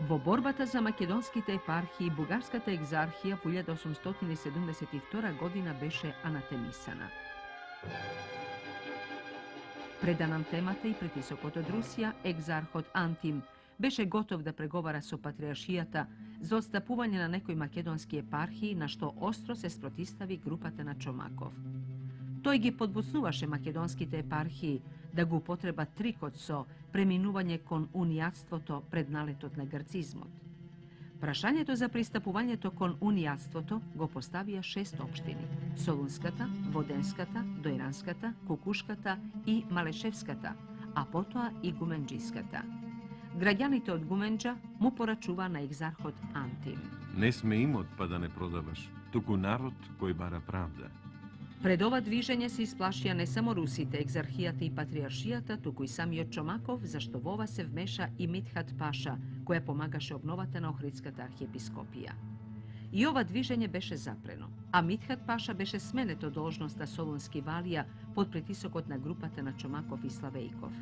Во борбата за македонските епархии, бугарската екзархија во 1872 година беше анатемисана. Предан темата и притисокот од Русија, екзархот Антим беше готов да преговара со патриаршијата за отстапување на некои македонски епархии, на што остро се спротистави групата на Чомаков. Тој ги подбуцнуваше македонските епархии да го употребат трикот со преминување кон унијатството пред налетот на грцизмот. Прашањето за пристапувањето кон унијатството го поставија 6 општини: Солунската, Воденската, Дојранската, Кукушката и Малешевската, а потоа и Гуменџиската. Граѓаните од Гуменџа му порачува на екзархот Антим: Не сме имот па да не продаваш, туку народ кој бара правда. Пред ова движење се исплашија не само русите, екзархијата и патриаршијата, туку и самиот Чомаков, зашто во ова се вмеша и Митхат Паша, која помагаше обновата на Охридската архиепископија. И ова движење беше запрено, а Митхат Паша беше сменет од должноста солунски валија под притисокот на групата на Чомаков и Славејков.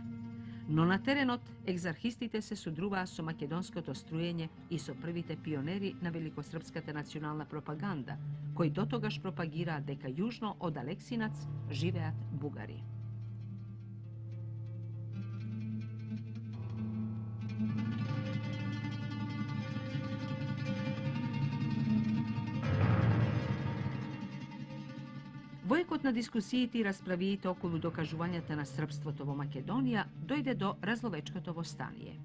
Но на теренот екзархистите се судруваа со македонското струење и со првите пионери на великосрпската национална пропаганда, кои дотогаш пропагираа дека јужно од Алексинац живеат бугари. Во екот на дискусиите и расправиите околу докажувањата на српството во Македонија дојде до разловечкото востание.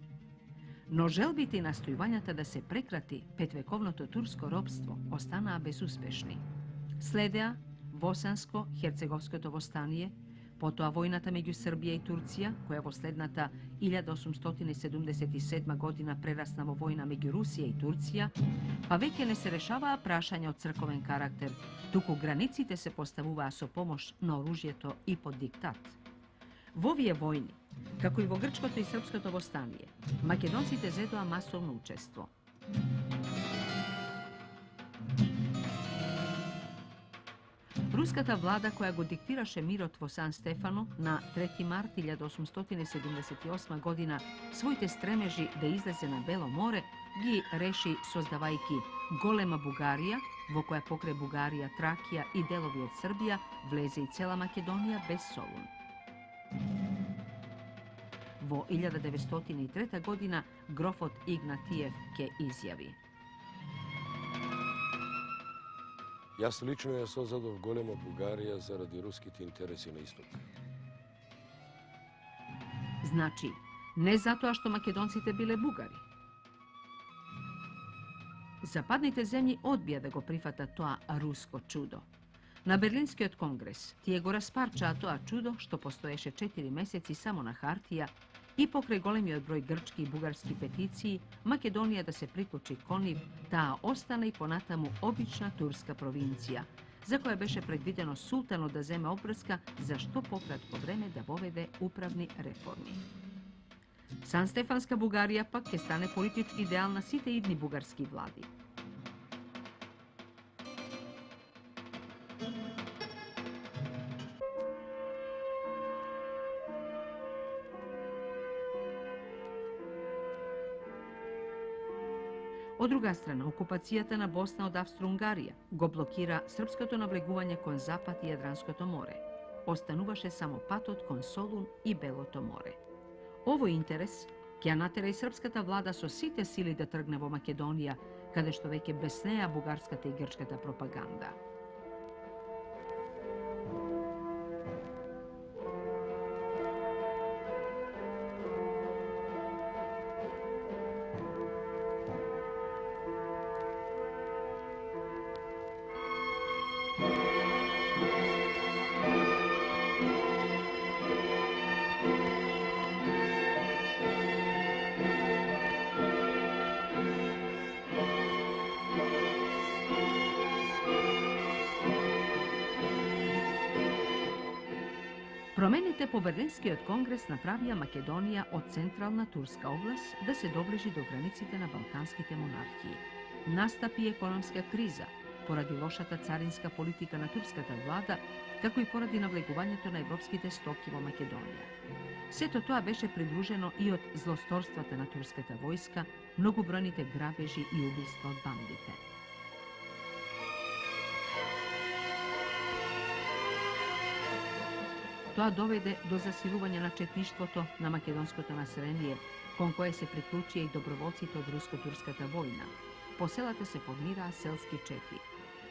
Но желбите и настојувањата да се прекрати петвековното турско робство останаа безуспешни. Следеа Босанско-Херцеговското востание, потоа војната меѓу Србија и Турција, која во следната 1877 година прерасна во војна меѓу Русија и Турција, па веќе не се решаваа прашања од црковен карактер, туку границите се поставуваа со помош на оружјето и под диктат. Во овие војни, како и во грчкото и српското востание, македонците зедоа масовно учество. Руската влада, која го диктираше мирот во Сан Стефано на 3 март 1878 година, своите стремежи да излезе на Бело море, ги реши создавајќи голема Бугарија, во која покрај Бугарија, Тракија и делови од Србија влезе и цела Македонија без Солун. Во 1903 година грофот Игнатиев ке изјави: Јас лично ја создадов голема Бугарија заради руските интереси на исток. Значи, не затоа што македонците биле бугари. Западните земји одбија да го прифатат тоа руско чудо. На Берлинскиот конгрес тие го распарчаа тоа чудо што постоеше 4 месеци само на хартија и покрај големиот број грчки и бугарски петиции, Македонија да се приклучи кон нив, таа остана и понатаму обична турска провинција, за која беше предвидено султанот да земе опрска за што пократко време да воведе управни реформи. Санстефанска Бугарија пак ќе стане политички идеал на сите идни бугарски влади. Од друга страна, окупацијата на Босна од Австро-Унгарија го блокира српското навлегување кон Запад и Јадранското море. Остануваше само патот кон Солун и Белото море. Овој интерес ќе натера и српската влада со сите сили да тргне во Македонија, каде што веќе блеснеа бугарската и грчката пропаганда. Промените по Берлинскиот конгрес направија Македонија од централна турска област да се доближи до границите на балканските монархии. Настапи економска криза поради лошата царинска политика на турската влада, како и поради навлегувањето на европските стоки во Македонија. Сето тоа беше придружено и од злосторствата на турската војска, многобројните грабежи и убиства од бандите. Тоа доведе до засилување на четништвото на македонското население, кон кое се приклучија и доброволците од руско-турската војна. По селата се формираа селски чети.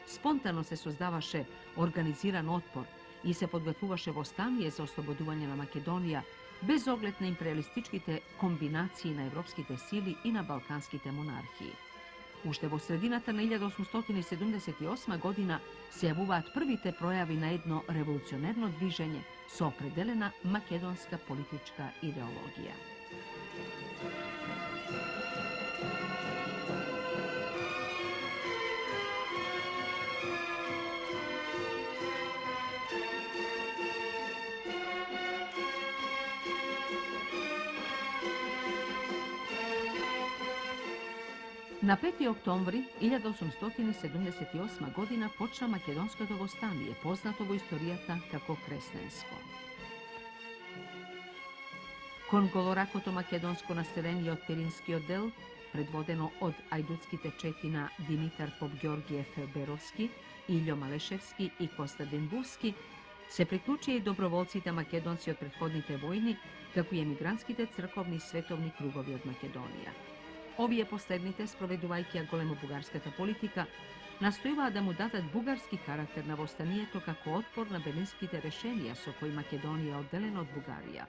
Спонтано се создаваше организиран отпор и се подготвуваше востание за ослободување на Македонија, без оглед на империалистичките комбинации на европските сили и на балканските монархии. Уште во средината на 1878 година се јавуваат првите пројави на едно револуционерно движење со определена македонска политичка идеологија. На 5. октомври 1878 година почна македонското востание, познато во историјата како Кресненско. Кон голоракото македонско население од Пиринскиот дел, предводено од ајдутските чети на Димитар Поп-Ѓорѓиев Беровски, Илјо Малешевски и Костадин Бурски, се приклучија и доброволците македонци од претходните војни, како и емигрантските црковни и световни кругови од Македонија. Овие последните, спроведувајќи ја големобугарската политика, настојуваа да му дадат бугарски карактер на востанието како отпор на беринските решенија со кои Македонија е одделена од Бугарија.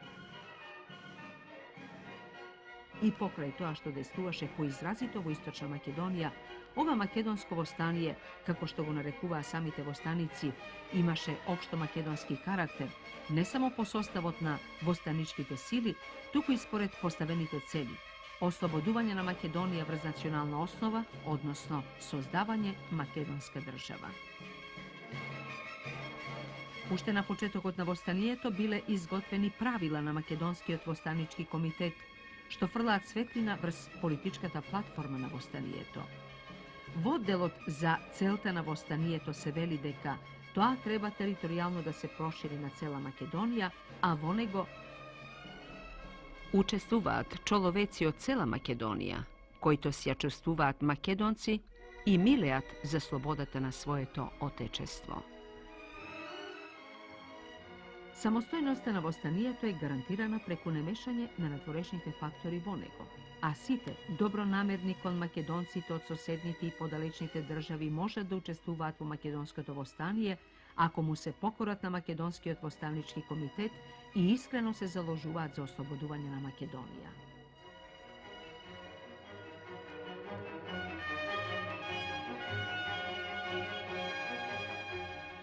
И покрај тоа што действуваше поизразито во источна Македонија, ова македонско востание, како што го нарекуваа самите востаници, имаше општо македонски карактер, не само по составот на востаничките сили, туку и според поставените цели: ослободување на Македонија врз национална основа, односно создавање македонска држава. Уште на почетокот на востанието биле изготвени правила на Македонскиот востанички комитет, што фрлаат светлина врз политичката платформа на востанието. Во делот за целта на востанието се вели дека тоа треба територијално да се прошири на цела Македонија, а во него учествуваат човеци од цела Македонија, кои се ја чувствуваат македонци и милеат за слободата на своето отечество. Самостојноста на востанието е гарантирана преку немешање на надворешните фактори во него, а сите добронамерни кон македонците од соседните и подалечните држави можат да учествуваат во македонското востание, ако му се покорат на Македонскиот востанички комитет и искрено се заложуваат за ослободување на Македонија.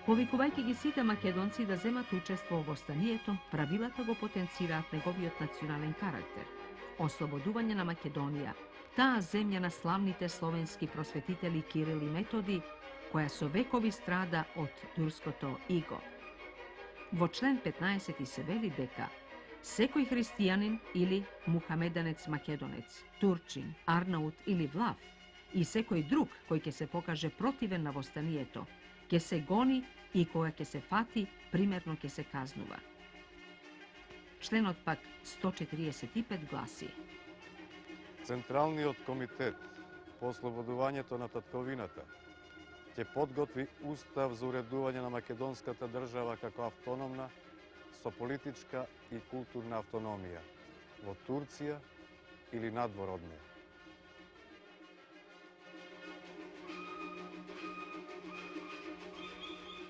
Повикувајќи ги сите македонци да земат учество во востанието, правилата го потенцираат неговиот национален карактер. Ослободување на Македонија, таа земја на славните словенски просветители Кирил и Методи, која со векови страда од турското иго. Во член 15 се вели дека секој христијанин или мухамеданец македонец, турчин, арнаут или влав и секој друг кој ќе се покаже противен на востанието, ќе се гони и кога ќе се фати, примерно ќе се казнува. Членот пак 145 гласи: Централниот комитет по ослободувањето на татковината ќе подготви устав за уредување на македонската држава како автономна со политичка и културна автономија во Турција или надвор од неја.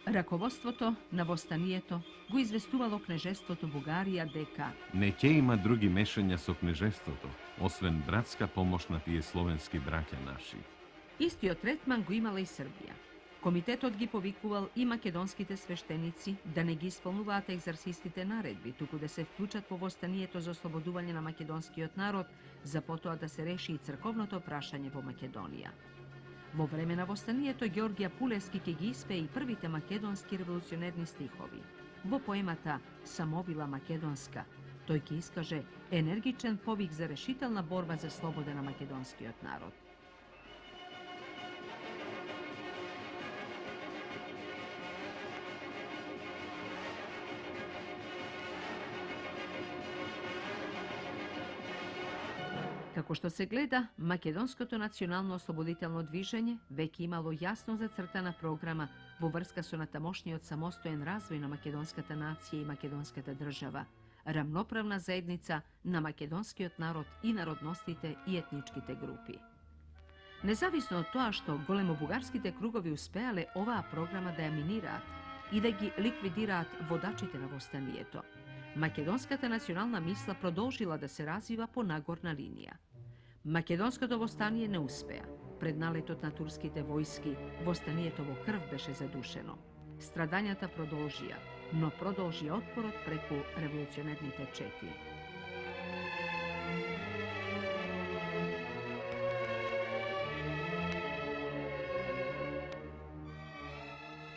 Раководството на востанието го известувало кнежеството Бугарија дека не ќе има други мешања со кнежеството, освен братска помош на тие словенски браќа наши. Истиот третман го имала и Србија. Комитетот ги повикувал и македонските свештеници да не ги исполнуваат екзарсиските наредби, туку да се вклучат во востанието за ослободување на македонскиот народ, за потоа да се реши и црковното прашање во Македонија. Во време на востанието Ѓорѓија Пулески ќе ги испее и првите македонски револуционерни стихови. Во поемата Самовила македонска, тој ќе искаже енергичен повик за решителна борба за слобода на македонскиот народ. Kako što se gleda, makedonsko nacionalno osloboditeljno dviženje vek imalo jasno zacrtana programa vovrska su na tamošnji od samostojen razvoj na makedonskata nacije i makedonskata država, ravnopravna zajednica na makedonski narod i narodnostite i etničkite grupi. Nezavisno od toa što golemobugarskite krugovi uspejale ova programa da je minirat i da gi likvidirat vodačite na vostanijeto, makedonskata nacionalna misla produžila da se razviva po nagorna linija. Makedonsko vostanije ne uspeja. Pred naletot na turskite vojski, vostanijetovo krv beše zadušeno. Stradanjata produžija, no produžija otpor od preku revolucionarnite četi.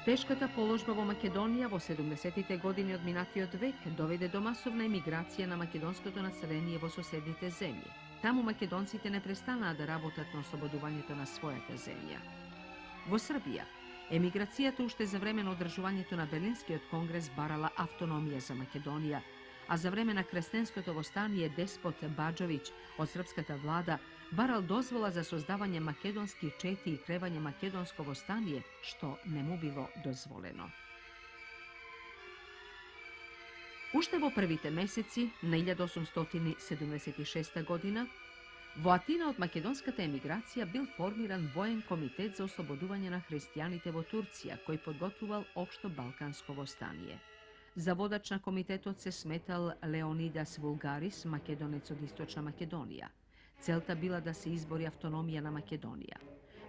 Teškata položba vo Makedonija vo 70. godini od minatiot vek dovede do masovne emigracije na makedonskото naselenije vo sosednite zemlje. Tamo makedoncite ne prestana da работат на ослободувањето на својата земја. Во Србија, емиграцијата уште за време на одржувањето на Берлинскиот конгрес барала автономија за Македонија, а за време на крестенското востание деспот Баџовиќ од српската влада барал дозвола за создавање македонски чети и кревање македонско востание, што не му било дозволено. Уште во првите месеци на 1876 година, во Атина од македонската емиграција бил формиран воен комитет за ослободување на христијаните во Турција, кој подготвувал општо балканско востание. За водач на комитетот се сметал Леонидас Вулгарис, македонец од Источна Македонија. Целта била да се избори автономија на Македонија.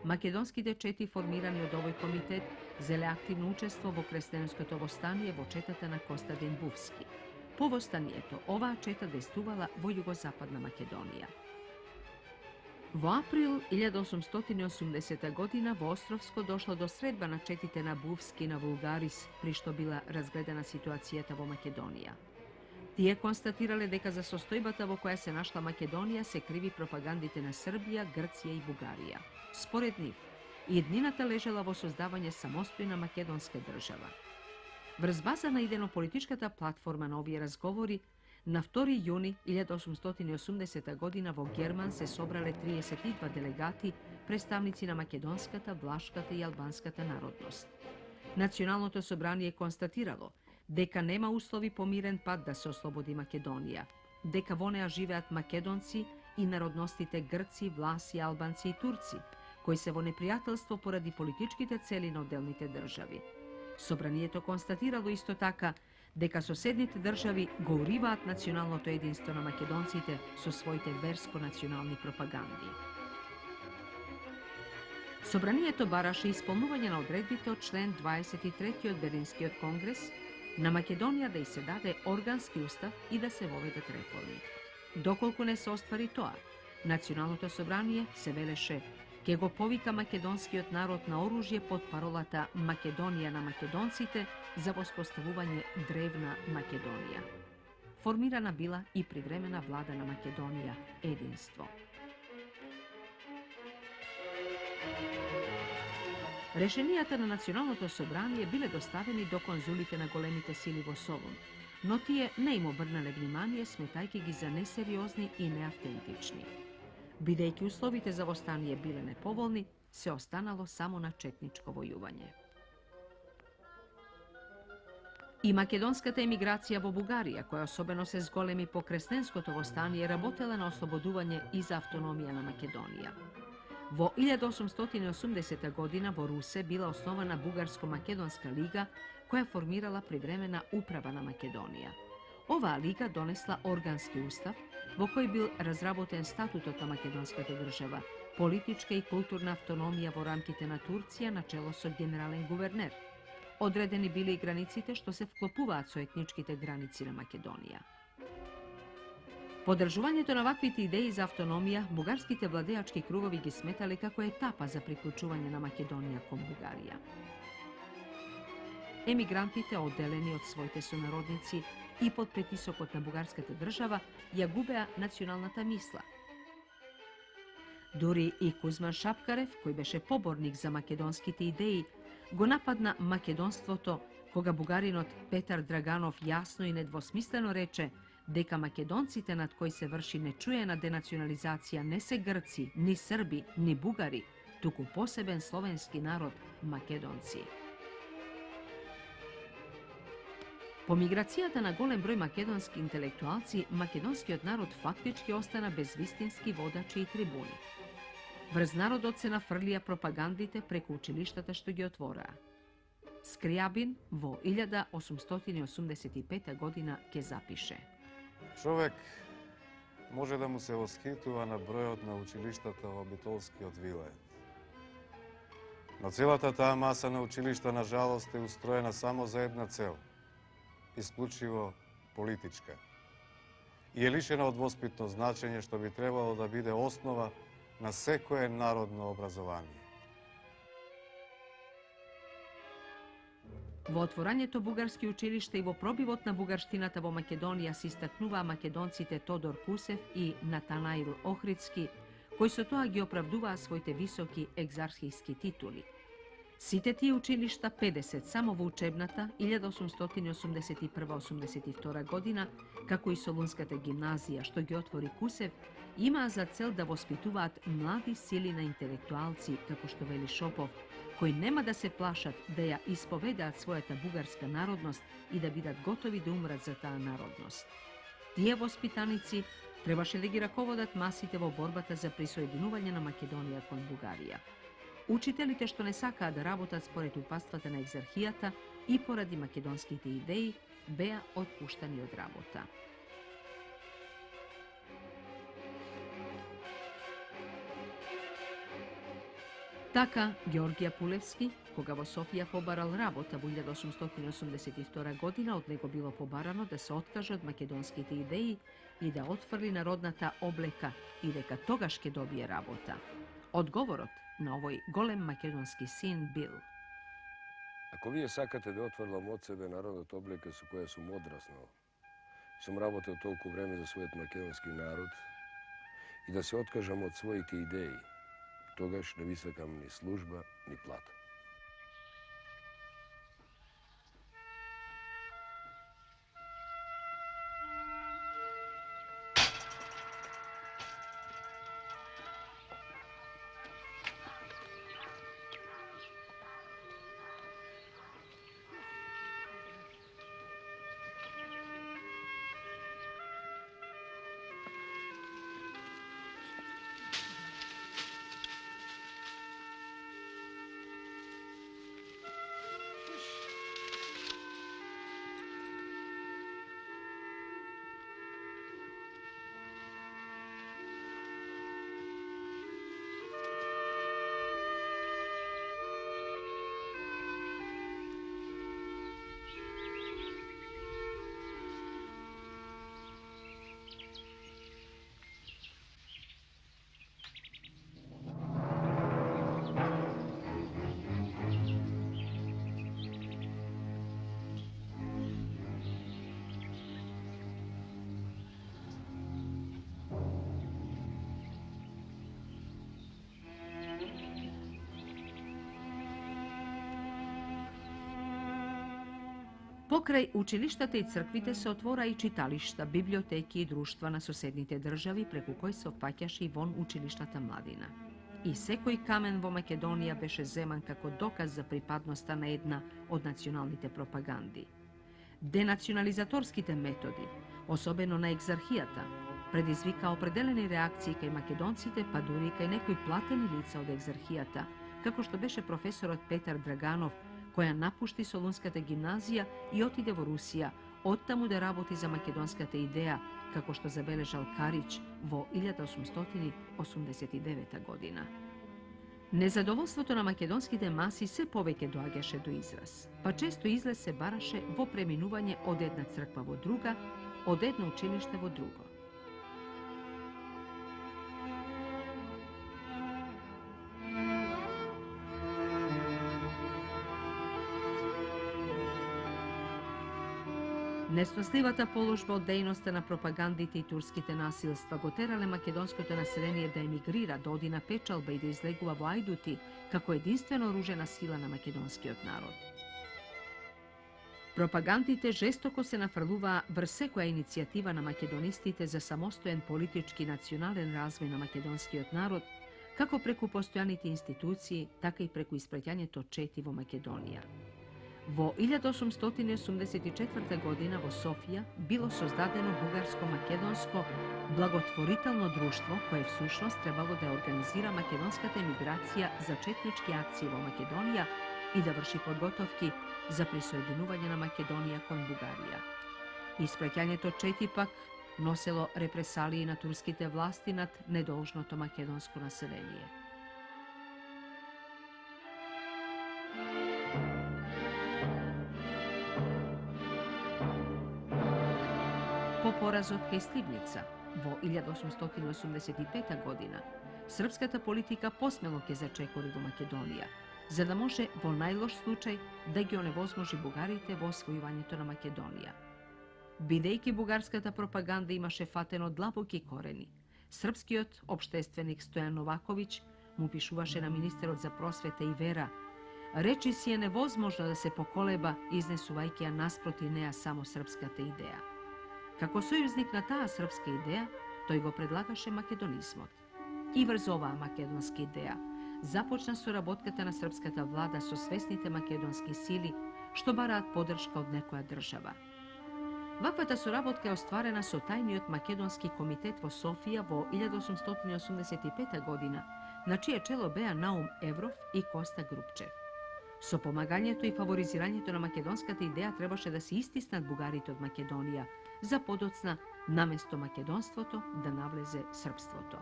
Македонските чети формирани од овој комитет зеле активно учество во крестенското востание во четата на Костадин Бувски. По востанието, оваа чета действувала во југозападна Македонија. Во април 1880 година во Островско дошло до средба на четите на Бувски и на Вулгарис, при што била разгледана ситуацијата во Македонија. Тие констатирале дека за состојбата во која се нашла Македонија се криви пропагандите на Србија, Грција и Бугарија. Според нив, иднината лежала во создавање самостојна македонска држава. Врз база на идено-политичката платформа на овие разговори, на 2 јуни 1880 година во Герман се собрале 32 делегати, представници на македонската, влашката и албанската народност. Националното собрание констатирало дека нема услови по мирен пат да се ослободи Македонија, дека во неа живеат македонци и народностите грци, власи, албанци и турци, кои се во непријателство поради политичките цели на отделните држави. Собранието констатирало исто така дека соседните држави го уриваат националното единство на македонците со своите верско-национални пропаганди. Собранието бараше исполнување на одредбите од член 23 од Берлинскиот конгрес, на Македонија да и се даде органски устав и да се воведат реформи. Доколку не се оствари тоа, Националното собрание се велеше ке го повика македонскиот народ на оружје под паролата Македонија на македонците за воспоставување древна Македонија. Формирана била и привремена влада на Македонија, единство. Решенијата на Националното собрание биле доставени до конзулите на големите сили во Солун, но тие не им обрнале внимание, сметајќи ги за несериозни и неавтентични. Бидејќи условите за востание биле неповолни, се останало само на четничко војување. И македонската емиграција во Бугарија, која особено се зголеми по крестенското востание, работела на ослободување и за автономија на Македонија. Во 1880 година во Русе била основана Бугарско-македонска лига, која формирала привремена управа на Македонија. Оваа лига донесла органски устав, во кој бил разработен статутот на македонската држава, политичка и културна автономија во рамките на Турција на чело со генерален гувернер. Одредени били и границите што се вклопуваат со етничките граници на Македонија. Поддржувањето на ваквите идеи за автономија, бугарските владеачки кругови ги сметале како етапа за приклучување на Македонија кон Бугарија. Емигрантите, одделени од своите сонародници и под притисокот на бугарската држава, ја губеа националната мисла. Дури и Кузман Шапкарев, кој беше поборник за македонските идеи, го нападна македонството, кога бугаринот Петар Драганов јасно и недвосмислено рече дека македонците над кои се врши нечуена денационализација не се Грци, ни Срби, ни Бугари, туку посебен словенски народ македонци. По миграцијата на голем број македонски интелектуалци, македонскиот народ фактички остана без вистински водачи и трибуни. Врз народот се нафрлија пропагандите преку училиштата што ги отвораа. Скрјабин во 1885 година ќе запише: Човек може да му се восхитува на бројот на училиштата во Битолскиот вилајет. Но целата таа маса на училишта, на жалост, е устроена само за една цел – исклучиво политичка. И е лишена од воспитно значење што би требало да биде основа на секое народно образование. Во отворањето бугарски училишта и во пробивот на бугарштината во Македонија се истакнуваа македонците Тодор Кусев и Натанаил Охридски, кои со тоа ги оправдуваа своите високи екзархијски титули. Сите тие училишта, 50 само во учебната 1881-82 година, како и Солунската гимназија што ги отвори Кусев, имаа за цел да воспитуваат млади сили на интелектуалци, како што вели Шопов, кои нема да се плашат да ја исповедаат својата бугарска народност и да бидат готови да умрат за таа народност. Тие воспитаници требаше да ги раководат масите во борбата за присоединување на Македонија кон Бугарија. Учителите што не сакаа да работат според упатствата на екзархијата и поради македонските идеи, беа отпуштани од работа. Така, Ѓоргија Пулевски, кога во Софија побарал работа во 1882 година, од него било побарано да се откаже од македонските идеи и да отфрли народната облека и дека тогаш ќе добие работа. Одговорот на овој голем македонски син бил: Ако вие сакате да отфрлам од себе народот облека со која сум одраснал, сум работел толку време за својот македонски народ и да се откажам од своите идеи, тогаш не ви сакам ни служба, ни плата. Покрај училиштата и црквите се отвора и читалишта, библиотеки и друштва на соседните држави, преку кои се опфаќаше и вон училиштата младина. И секој камен во Македонија беше земан како доказ за припадноста на една од националните пропаганди. Денационализаторските методи, особено на екзархијата, предизвика определени реакции кај македонците, па дури кај некои платени лица од екзархијата, како што беше професорот Петар Драганов, која напушти Солунската гимназија и отиде во Русија, оттаму да работи за македонската идеја, како што забележал Карич во 1889 година. Незадоволството на македонските маси се повеќе доаѓаше до израз, па често излез се бараше во преминување од една црква во друга, од едно училиште во друго. Несносливата положба од дејноста на пропагандите и турските насилства го терале македонското население да емигрира, да оди на печалба и да излегува во ајдути како единствено оружена сила на македонскиот народ. Пропагандите жестоко се нафрлуваа врз секоја иницијатива на македонистите за самостоен политички национален развој на македонскиот народ, како преку постојаните институции, така и преку испраќањето чети во Македонија. Во 1884 година во Софија било создадено бугарско-македонско благотворително друштво кое всушност требало да организира македонската емиграција за четнички акции во Македонија и да врши подготовки за присоединување на Македонија кон Бугарија. Испраќањето чети пак носело репресалии на турските власти над недолжното македонско население. По поразот кај Сливница во 1885 година, српската политика посмело ќе зачекори во Македонија, за да може во најлош случај да ги оневозможи бугарите во освојувањето на Македонија. Бидејќи бугарската пропаганда имаше фатено длабоки корени, српскиот општественик Стојан Новаковиќ му пишуваше на министерот за просвета и вера: речи си е невозможно да се поколеба, изнесувајќи ја наспроти неа само српската идеја. Како сојузник на таа српска идеја, тој го предлагаше македонизмот. И врз оваа македонска идеја започна соработката на српската влада со свесните македонски сили што бараат поддршка од некоја држава. Ваквата соработка е остварена со тајниот македонски комитет во Софија во 1885 година, на чие чело беа Наум Евров и Коста Грубчев. Со помагањето и фаворизирањето на македонската идеја требаше да се истиснат бугарите од Македонија, за подоцна наместо македонството да навлезе српството.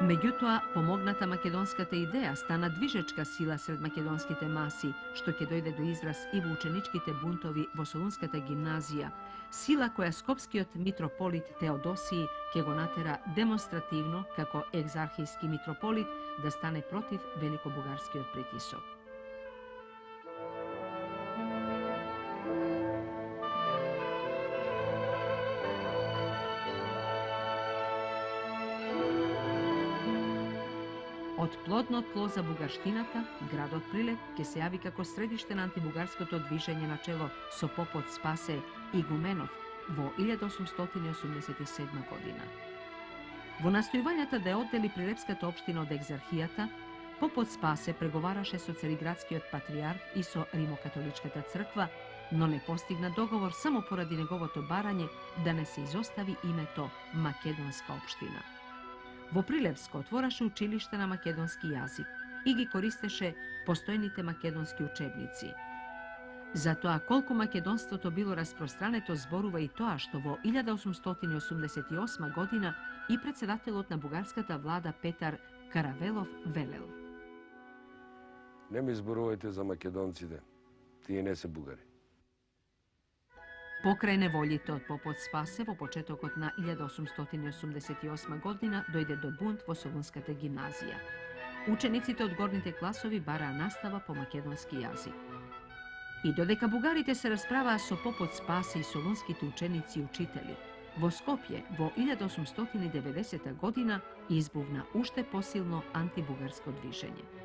Меѓутоа, помогната македонската идеја стана движечка сила сред македонските маси, што ќе дојде до израз и во ученичките бунтови во Солунската гимназија, сила која скопскиот митрополит Теодосиј ќе го натера демонстративно, како екзархијски митрополит, да стане против великобугарскиот притисок. Од плодно тло за бугарштината, градот Прилеп ќе се јави како средиште на антибугарското движење на чело со попот Спасе Игуменов во 1887 година. Во настојувањата да ја оддели Прилепската општина од екзархијата, попот Спасе преговараше со Цариградскиот патриарх и со Римокатоличката црква, но не постигна договор само поради неговото барање да не се изостави името Македонска општина. Во Прилепско отвораше училиште на македонски јазик и ги користеше постојните македонски учебници. Затоа колку македонството било распространето зборува и тоа што во 1888 година и председателот на бугарската влада Петар Каравелов велел: Не ми зборувајте за македонците, тие не се бугари. Покрај неволите од попот Спасе во почетокот на 1888 година дојде до бунт во Солунската гимназија. Учениците од горните класови бараа настава по македонски јазик. И додека бугарите се расправаа со попот Спасе и солунските ученици и учители, во Скопје во 1890 година избувна уште посилно антибугарско движење.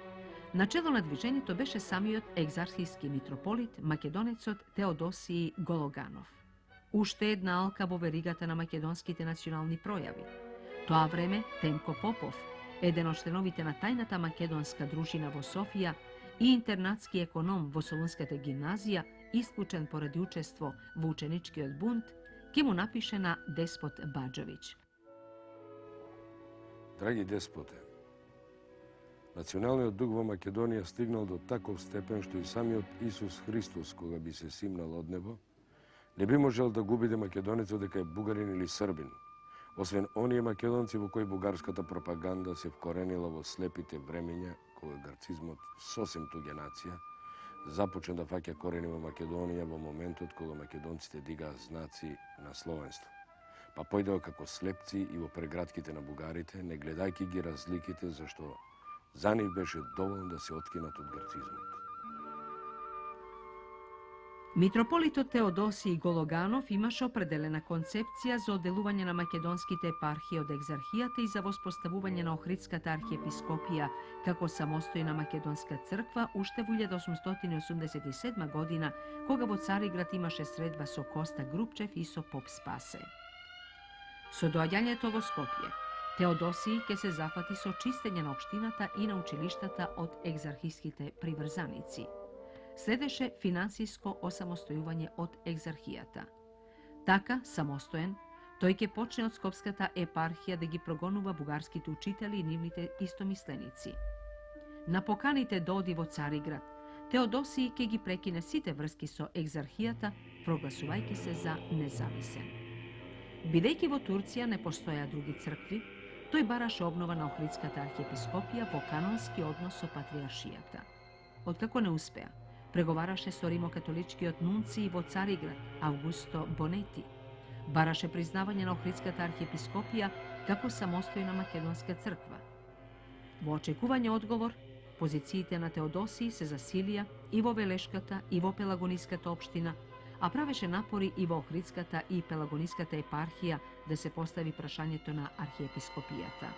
Начело на движењето беше самиот екзархијски митрополит, македонецот Теодосиј Гологанов. Уште една алка во веригата на македонските национални пројави. Тоа време Темко Попов, еден од членовите на тајната македонска дружина во Софија и интернатски економ во Солунската гимназија, исклучен поради учество во ученичкиот бунт, ќе му напише на Деспот Баџовиќ: Драги деспоте, националниот дух во Македонија стигнал до таков степен што и самиот Исус Христос, кога би се симнал од небо, не би можел да го убеди македонецот дека е бугарин или србин, освен оние македонци во кои бугарската пропаганда се вкоренила во слепите времења, кога грцизмот сосем туѓа нација започна да фаќа корени во Македонија во моментот кога македонците дигаа знаци на словенство. Па појдео како слепци и во прегратките на бугарите, не гледајќи ги разликите, зашто за нив беше доволно да се откинат од грцизмот. Митрополитот Теодосиј Гологанов имаше определена концепција за оделување на македонските епархии од екзархијата и за воспоставување на Охридската архиепископија како самостојна македонска црква уште во 1887 година, кога во Цариград имаше средба со Коста Грубчев и со поп Спасе. Со доаѓањето во Скопје, Теодосиј ќе се зафати со чистење на општината и на училиштата од екзархиските приврзаници. Следеше финансиско осамостојување од екзархијата. Така, самостоен, тој ќе почне од Скопската епархија да ги прогонува бугарските учители и нивните истомисленици. На поканите да оди во Цариград, Теодосиј ќе ги прекине сите врски со екзархијата, прогласувајќи се за независен. Бидејќи во Турција не постоја други цркви, тој бараше обнова на Охридската архиепископија во канонски однос со патриаршијата. Откако не успеа, преговараше со римокатоличкиот нунци во Цариград, Августо Бонети. Бараше признавање на Охридската архиепископија како самостојна македонска црква. Во очекување одговор, позициите на Теодосиј се засилија и во Велешката и во Пелагониската општина, а правеше напори и во Охридската и Пелагониската епархија да се постави прашањето на архиепископијата.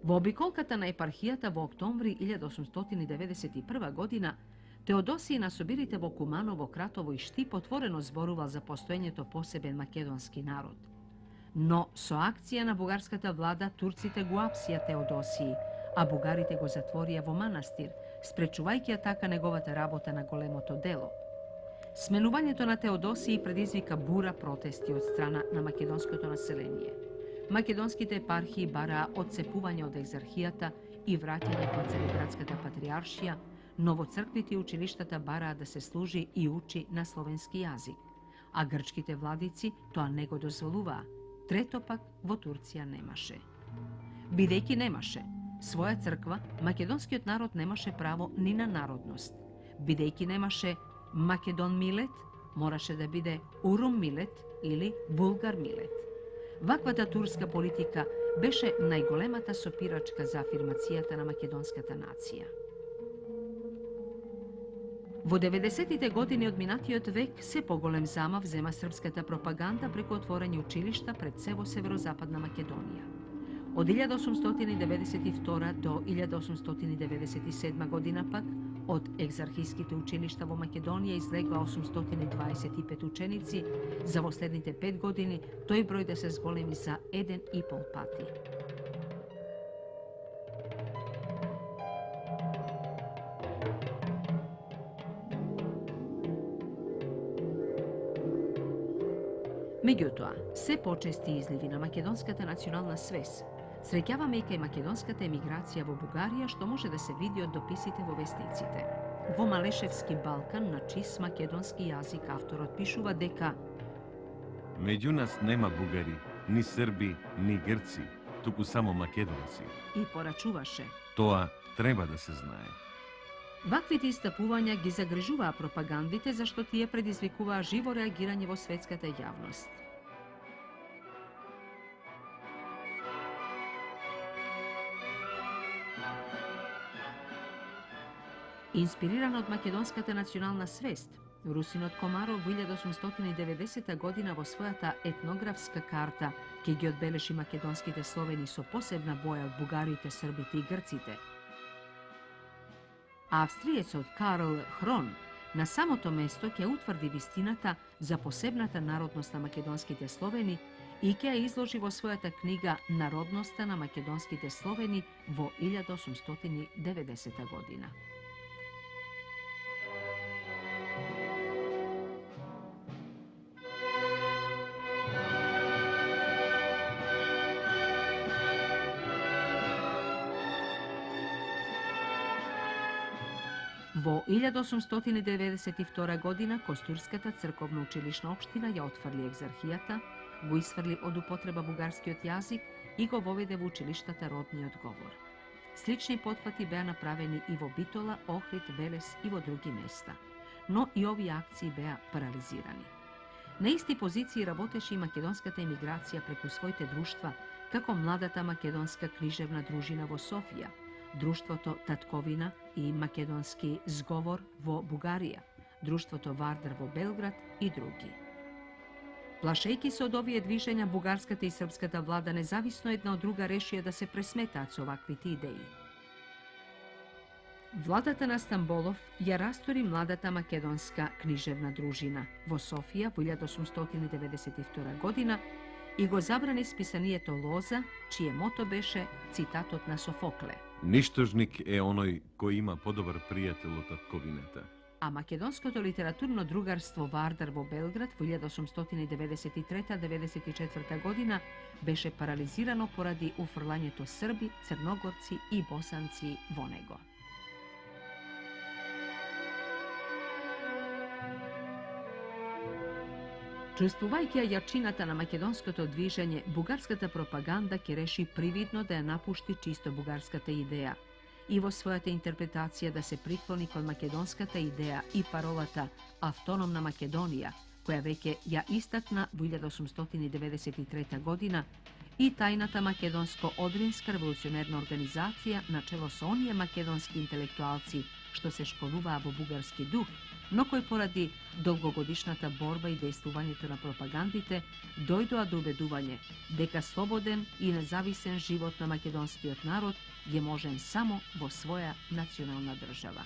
Во обиколката на епархијата во октомври 1891 година, Теодосиј на собирите во Куманово, Кратово и Штип отворено зборувал за постоењето посебен македонски народ. Но со акција на бугарската влада турците го апсија Теодосиј, а бугарите го затворија во манастир, спречувајќи ја така неговата работа на големото дело. Сменувањето на Теодосиј предизвика бура протести од страна на македонското население. Македонските епархии бараа одцепување од екзархијата и враќање кон Цариградската патриаршија, но во црквите и училиштата бараа да се служи и учи на словенски јазик, а грчките владици тоа не го дозволуваа. Трето пак во Турција немаше. Бидејќи немаше своја црква, македонскиот народ немаше право ни на народност. Бидејќи немаше Македон Милет, мораше да биде Урум Милет или Булгар Милет. Ваквата турска политика беше најголемата сопирачка за афирмацијата на македонската нација. Во 90-тите години од минатиот век се поголем замав зема српската пропаганда преку отворење училишта пред се во северозападна Македонија. Од 1892 до 1897 година пак, од екзархиските училишта во Македонија излегоа 825 ученици, за во следните 5 години тој број да се зголеми за 1,5 пати. Меѓутоа, се почести изливи на македонската национална свест среќаваме и кај македонската емиграција во Бугарија, што може да се види од дописите во вестниците. Во Малешевски Балкан на чист македонски јазик авторот пишува дека Меѓу нас нема бугари, ни срби, ни грци, туку само македонци. И порачуваше: Тоа треба да се знае. ваквите истапувања ги загрижуваа пропагандите, зашто тие предизвикуваа живо реагирање во светската јавност. Инспириран од македонската национална свест, русинот Комаров во 1890 година во својата етнографска карта ќе ги одбележи македонските словени со посебна боја од бугарите, србите и грците. Австриецот Карл Хрон на самото место ќе утврди вистината за посебната народност на македонските словени и ќе ја изложи во својата книга Народноста на македонските словени во 1890 година. Во 1892 година Костурската црковна училишна општина ја отфрли екзархијата, го исфрли од употреба бугарскиот јазик и го воведе во училиштата родниот говор. Слични потфати беа направени и во Битола, Охрид, Велес и во други места, но и овие акции беа парализирани. На исти позиции работеше и македонската емиграција преку своите друштва, kako mladata makedonska književna družina vo Sofija, društvo to Tatkovina i makedonski zgovor vo Bugarija, društvo to Vardar vo Belgrad i drugi. Plašejki se od ovije dviženja bugarskata i srpskata vlada nezavisno jedna od druga rešije da se presmetac ovakvi ti ideji. Vladata na Stambolov je rastori mladata makedonska književna družina vo Sofija u 1892. godina i go zabrani spisanijeto Loza, čije moto beše citatot na Sofokle. Ništožnik je onoj koji ima podobar prijatelj od Tatkovineta. A makedonsko to literaturno drugarstvo Vardar vo Belgrad u 1893-94. godina beše paralizirano poradi ufrlanje to Srbi, Crnogorci i Bosanci vonego. Čustvuvajkija jačiната na makedonskoto dviženje, bugarskata propaganda ke reši prividno da je napušti čisto bugarskata ideja. Ivo svojata interpretacija da se prikloni kod makedonskata ideja i parolata Autonomna Makedonija, koja veke ja istakna u 1893. godina, i tajnata makedonsko-odrinska revolucionerna organizacija na čelo sa onije makedonski intelektualci što se školuva vo bugarski duh, no koji poradi dolgogodišnjata borba i dejstvovanje to na propagandite, dojdoa do ubeduvanje deka sloboden i nezavisen život na makedonski narod je možen samo vo svoja nacionalna država.